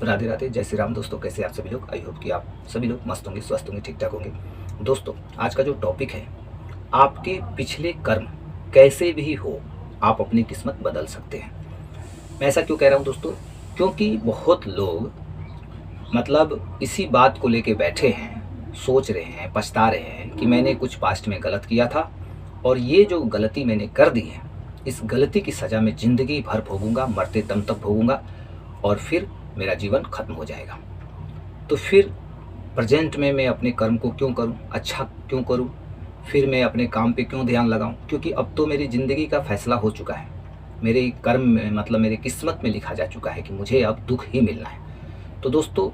राधे राधे, जय श्री राम। दोस्तों कैसे आप सभी लोग? आई होप कि आप सभी लोग मस्त होंगे, स्वस्थ होंगे, ठीक ठाक होंगे। दोस्तों आज का जो टॉपिक है, आपके पिछले कर्म कैसे भी हो आप अपनी किस्मत बदल सकते हैं। मैं ऐसा क्यों कह रहा हूँ दोस्तों? क्योंकि बहुत लोग इसी बात को लेके बैठे हैं, सोच रहे हैं, पछता रहे हैं कि मैंने कुछ पास्ट में गलत किया था और ये जो गलती मैंने कर दी है, इस गलती की सज़ा मैं ज़िंदगी भर भोगूंगा, मरते दम तक भोगूंगा और फिर मेरा जीवन खत्म हो जाएगा। तो फिर प्रेजेंट में मैं अपने कर्म को क्यों करूं, अच्छा क्यों करूं, फिर मैं अपने काम पे क्यों ध्यान लगाऊं? क्योंकि अब तो मेरी ज़िंदगी का फैसला हो चुका है, मेरे कर्म में मेरे किस्मत में लिखा जा चुका है कि मुझे अब दुख ही मिलना है। तो दोस्तों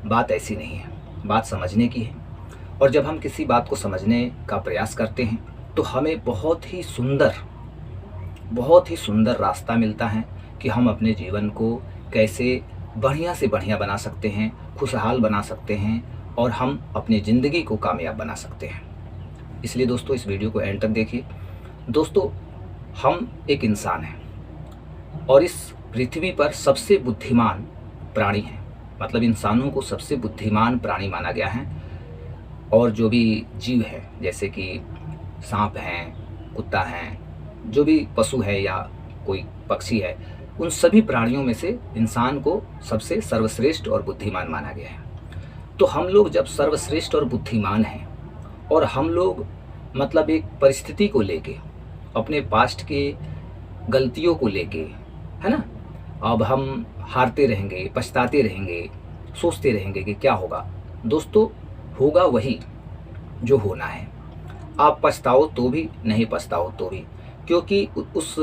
बात ऐसी नहीं है, बात समझने की है। और जब हम किसी बात को समझने का प्रयास करते हैं तो हमें बहुत ही सुंदर रास्ता मिलता है कि हम अपने जीवन को कैसे बढ़िया से बढ़िया बना सकते हैं, खुशहाल बना सकते हैं और हम अपनी ज़िंदगी को कामयाब बना सकते हैं। इसलिए दोस्तों इस वीडियो को एंड तक देखिए। दोस्तों हम एक इंसान हैं और इस पृथ्वी पर सबसे बुद्धिमान प्राणी हैं, इंसानों को सबसे बुद्धिमान प्राणी माना गया है। और जो भी जीव है, जैसे कि सांप हैं, कुत्ता हैं, जो भी पशु है या कोई पक्षी है, उन सभी प्राणियों में से इंसान को सबसे सर्वश्रेष्ठ और बुद्धिमान माना गया है। तो हम लोग जब सर्वश्रेष्ठ और बुद्धिमान हैं और हम लोग एक परिस्थिति को लेके, अपने पास्ट के गलतियों को लेके, है ना, अब हम हारते रहेंगे, पछताते रहेंगे, सोचते रहेंगे कि क्या होगा। दोस्तों होगा वही जो होना है। आप पछताओ तो भी, नहीं पछताओ तो भी, क्योंकि उस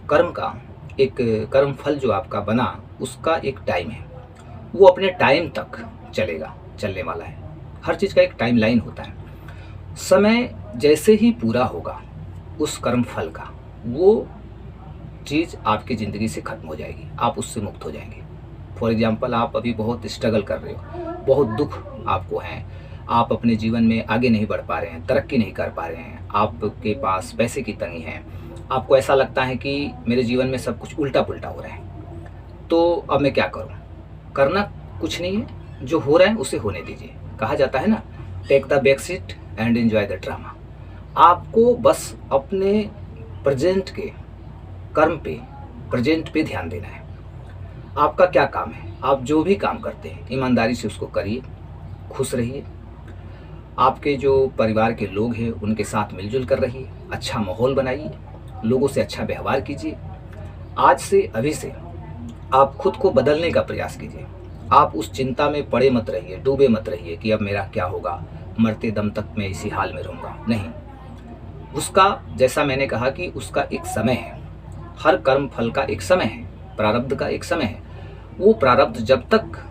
कर्म का एक कर्म फल जो आपका बना उसका एक टाइम है, वो अपने टाइम तक चलेगा, चलने वाला है। हर चीज़ का एक टाइम लाइन होता है। समय जैसे ही पूरा होगा उस कर्म फल का, वो चीज़ आपकी ज़िंदगी से ख़त्म हो जाएगी, आप उससे मुक्त हो जाएंगे। फॉर एग्जांपल आप अभी बहुत स्ट्रगल कर रहे हो, बहुत दुख आपको है, आप अपने जीवन में आगे नहीं बढ़ पा रहे हैं, तरक्की नहीं कर पा रहे हैं, आपके पास पैसे की तंगी है, आपको ऐसा लगता है कि मेरे जीवन में सब कुछ उल्टा पुल्टा हो रहा है, तो अब मैं क्या करूं? करना कुछ नहीं है, जो हो रहा है उसे होने दीजिए। कहा जाता है ना, take the back seat and enjoy the drama. आपको बस अपने प्रेजेंट के कर्म पे, प्रेजेंट पे ध्यान देना है। आपका क्या काम है, आप जो भी काम करते हैं ईमानदारी से उसको करिए, खुश रहिए। आपके जो परिवार के लोग हैं उनके साथ मिलजुल कर रहिए, अच्छा माहौल बनाइए, लोगों से अच्छा व्यवहार कीजिए। आज से, अभी से आप खुद को बदलने का प्रयास कीजिए। आप उस चिंता में पड़े मत रहिए, डूबे मत रहिए कि अब मेरा क्या होगा, मरते दम तक मैं इसी हाल में रहूँगा। नहीं, उसका, जैसा मैंने कहा कि उसका एक समय है, हर कर्म फल का एक समय है, प्रारब्ध का एक समय है। वो प्रारब्ध जब तक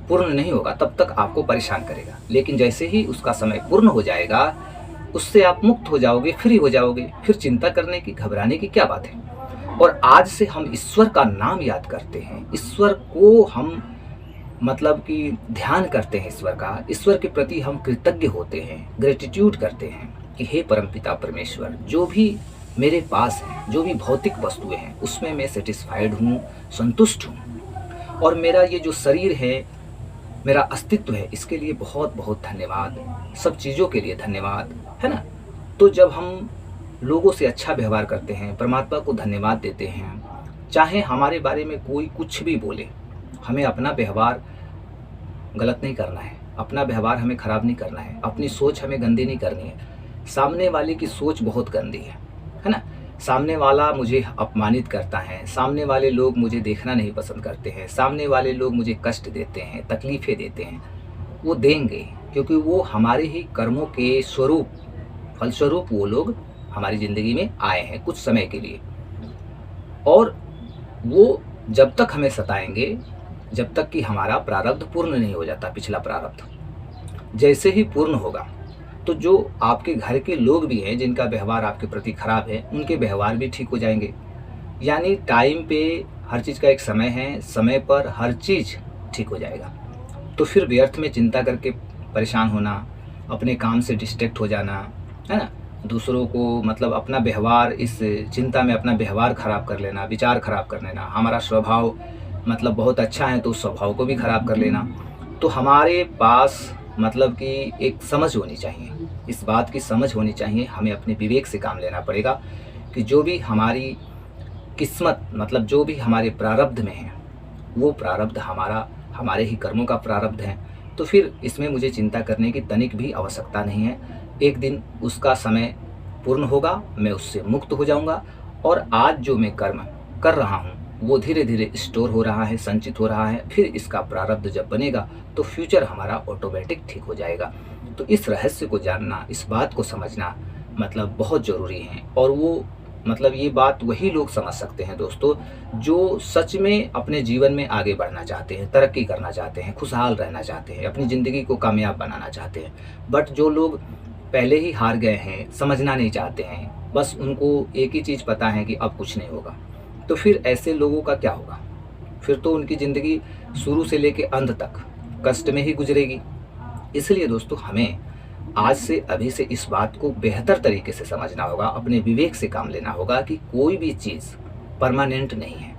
पूर्ण नहीं होगा तब तक आपको परेशान करेगा, लेकिन जैसे ही उसका समय पूर्ण हो जाएगा उससे आप मुक्त हो जाओगे, फ्री हो जाओगे। फिर चिंता करने की, घबराने की क्या बात है। और आज से हम ईश्वर का नाम याद करते हैं, ईश्वर को हम कि ध्यान करते हैं, ईश्वर के प्रति हम कृतज्ञ होते हैं, ग्रेटिट्यूड करते हैं कि हे परमपिता परमेश्वर, जो भी मेरे पास है, जो भी भौतिक वस्तुएं हैं उसमें मैं सेटिस्फाइड हूँ, संतुष्ट हूँ। और मेरा ये जो शरीर है, मेरा अस्तित्व है, इसके लिए बहुत बहुत धन्यवाद, सब चीज़ों के लिए धन्यवाद, है ना। तो जब हम लोगों से अच्छा व्यवहार करते हैं, परमात्मा को धन्यवाद देते हैं, चाहे हमारे बारे में कोई कुछ भी बोले, हमें अपना व्यवहार गलत नहीं करना है, अपना व्यवहार हमें ख़राब नहीं करना है, अपनी सोच हमें गंदी नहीं करनी है। सामने वाले की सोच बहुत गंदी है ना। सामने वाला मुझे अपमानित करता है, सामने वाले लोग मुझे देखना नहीं पसंद करते हैं, सामने वाले लोग मुझे कष्ट देते हैं, तकलीफ़ें देते हैं, वो देंगे क्योंकि वो हमारे ही कर्मों के स्वरूप, फलस्वरूप वो लोग हमारी ज़िंदगी में आए हैं कुछ समय के लिए। और वो जब तक हमें सताएंगे जब तक कि हमारा प्रारब्ध पूर्ण नहीं हो जाता। पिछला प्रारब्ध जैसे ही पूर्ण होगा तो जो आपके घर के लोग भी हैं जिनका व्यवहार आपके प्रति खराब है, उनके व्यवहार भी ठीक हो जाएंगे। यानी टाइम पे हर चीज़ का एक समय है, समय पर हर चीज़ ठीक हो जाएगा। तो फिर व्यर्थ में चिंता करके परेशान होना, अपने काम से डिस्ट्रैक्ट हो जाना, है ना, दूसरों को अपना व्यवहार, इस चिंता में अपना व्यवहार ख़राब कर लेना, विचार ख़राब कर लेना, हमारा स्वभाव मतलब बहुत अच्छा है तो उस स्वभाव को भी ख़राब कर लेना। तो हमारे पास मतलब कि एक समझ होनी चाहिए, इस बात की समझ होनी चाहिए, हमें अपने विवेक से काम लेना पड़ेगा कि जो भी हमारी किस्मत मतलब जो भी हमारे प्रारब्ध में है, वो प्रारब्ध हमारे ही कर्मों का प्रारब्ध है। तो फिर इसमें मुझे चिंता करने की तनिक भी आवश्यकता नहीं है। एक दिन उसका समय पूर्ण होगा, मैं उससे मुक्त हो जाऊँगा और आज जो मैं कर्म कर रहा हूँ, वो धीरे-धीरे स्टोर हो रहा है, संचित हो रहा है। फिर इसका प्रारब्ध जब बनेगा, तो फ्यूचर हमारा ऑटोमेटिक ठीक हो जाएगा। तो इस रहस्य को जानना, इस बात को समझना मतलब बहुत ज़रूरी है और वो मतलब ये बात वही लोग समझ सकते हैं दोस्तों, जो सच में अपने जीवन में आगे बढ़ना चाहते हैं, तरक्की करना चाहते हैं, खुशहाल रहना चाहते हैं, अपनी ज़िंदगी को कामयाब बनाना चाहते हैं। बट जो लोग पहले ही हार गए हैं, समझना नहीं चाहते हैं, बस उनको एक ही चीज़ पता है कि अब कुछ नहीं होगा। तो फिर ऐसे लोगों का क्या होगा? फिर तो उनकी ज़िंदगी शुरू से लेके अंत तक कष्ट में ही गुजरेगी। इसलिए दोस्तों हमें आज से अभी से इस बात को बेहतर तरीके से समझना होगा, अपने विवेक से काम लेना होगा कि कोई भी चीज़ परमानेंट नहीं है।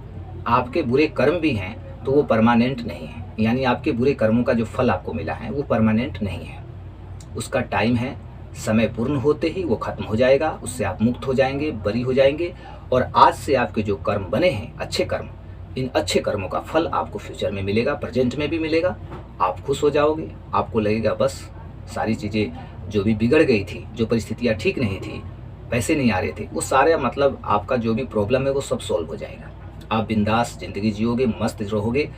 आपके बुरे कर्म भी हैं तो वो परमानेंट नहीं है, यानी आपके बुरे कर्मों का जो फल आपको मिला है वो परमानेंट नहीं है। उसका टाइम है, समय पूर्ण होते ही वो खत्म हो जाएगा, उससे आप मुक्त हो जाएंगे, बरी हो जाएंगे और आज से आपके जो कर्म बने हैं, अच्छे कर्म, इन अच्छे कर्मों का फल आपको फ्यूचर में मिलेगा, प्रेजेंट में भी मिलेगा। आप खुश हो जाओगे, आपको लगेगा बस सारी चीज़ें जो भी बिगड़ गई थी, जो परिस्थितियाँ ठीक नहीं थी, पैसे नहीं आ रहे थे, वो सारे मतलब आपका जो भी प्रॉब्लम है वो सब सॉल्व हो जाएगा। आप बिंदास ज़िंदगी जियोगे, मस्त रहोगे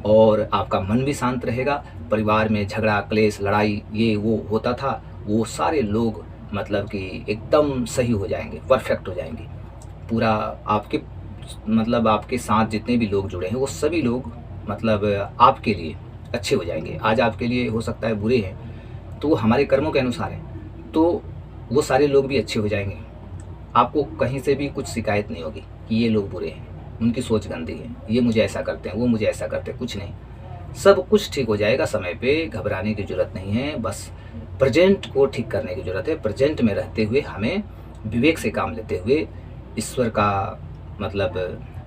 और आपका मन भी शांत रहेगा। परिवार में झगड़ा, क्लेश, लड़ाई ये वो होता था, वो सारे लोग मतलब कि एकदम सही हो जाएंगे, परफेक्ट हो जाएंगे। पूरा आपके मतलब आपके साथ जितने भी लोग जुड़े हैं वो सभी लोग मतलब आपके लिए अच्छे हो जाएंगे। आज आपके लिए हो सकता है बुरे हैं, तो वो हमारे कर्मों के अनुसार है, तो वो सारे लोग भी अच्छे हो जाएंगे। आपको कहीं से भी कुछ शिकायत नहीं होगी कि ये लोग बुरे हैं, उनकी सोच गंदी है, ये मुझे ऐसा करते हैं, वो मुझे ऐसा करते हैं, कुछ नहीं। सब कुछ ठीक हो जाएगा समय पे, घबराने की ज़रूरत नहीं है। बस प्रेजेंट को ठीक करने की ज़रूरत है। प्रेजेंट में रहते हुए हमें विवेक से काम लेते हुए, ईश्वर का मतलब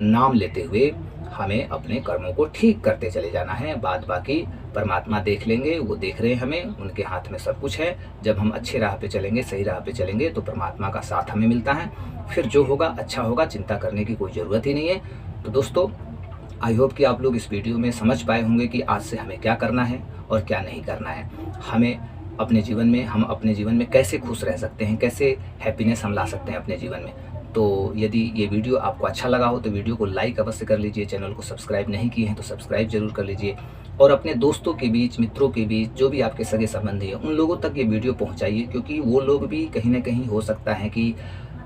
नाम लेते हुए हमें अपने कर्मों को ठीक करते चले जाना है। बाद बाकी परमात्मा देख लेंगे, वो देख रहे हैं हमें, उनके हाथ में सब कुछ है। जब हम अच्छे राह पे चलेंगे, सही राह पे चलेंगे तो परमात्मा का साथ हमें मिलता है। फिर जो होगा अच्छा होगा, चिंता करने की कोई ज़रूरत ही नहीं है। तो दोस्तों आई होप कि आप लोग इस वीडियो में समझ पाए होंगे कि आज से हमें क्या करना है और क्या नहीं करना है। हम अपने जीवन में कैसे खुश रह सकते हैं, कैसे हैप्पीनेस हम ला सकते हैं अपने जीवन में। तो यदि ये वीडियो आपको अच्छा लगा हो तो वीडियो को लाइक अवश्य कर लीजिए, चैनल को सब्सक्राइब नहीं किए हैं तो सब्सक्राइब जरूर कर लीजिए और अपने दोस्तों के बीच, मित्रों के बीच, जो भी आपके सगे संबंधी हैं उन लोगों तक ये वीडियो पहुंचाइए, क्योंकि वो लोग भी कहीं ना कहीं हो सकता है कि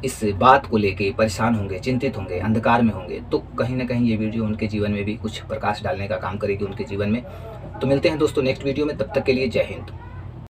इस बात को लेके परेशान होंगे, चिंतित होंगे, अंधकार में होंगे। तो कहीं ना कहीं ये वीडियो उनके जीवन में भी कुछ प्रकाश डालने का काम करेगी, उनके जीवन में। तो मिलते हैं दोस्तों नेक्स्ट वीडियो में, तब तक के लिए जय हिंद।